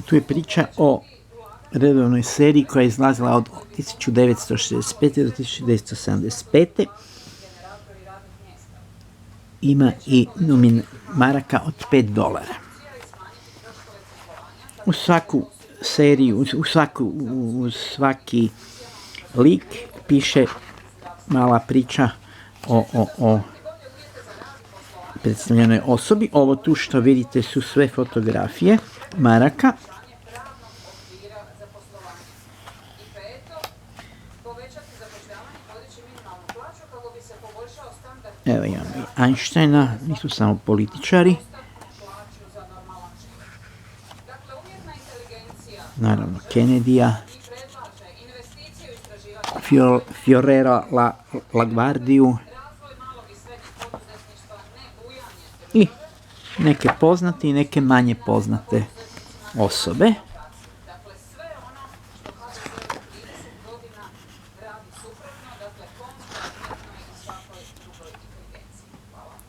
Tu je priča o redovnoj seriji koja je izlazila od 1965. do 1975. Ima i maraka od $5. U svaku seriju, u svaki lik piše mala priča o predstavljenoj osobi. Ovo tu što vidite su sve fotografije maraka. Evo imamo i Einsteina, nisu samo političari. Naravno Kennedyja, Fiorera LaGuardiu i neke poznate i neke manje poznate osobe.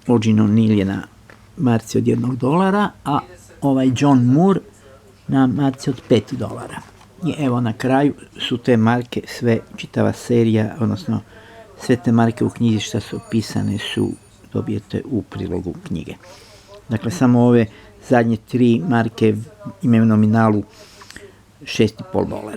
Eugene O'Neill je na marci od $1, a ovaj John Moore na marci od $5. I evo na kraju su te marke, sve čitava serija, odnosno sve te marke u knjizi što su opisane dobijete u prilogu knjige. Dakle, samo ove zadnje 3 marke imaju nominalu $6,5.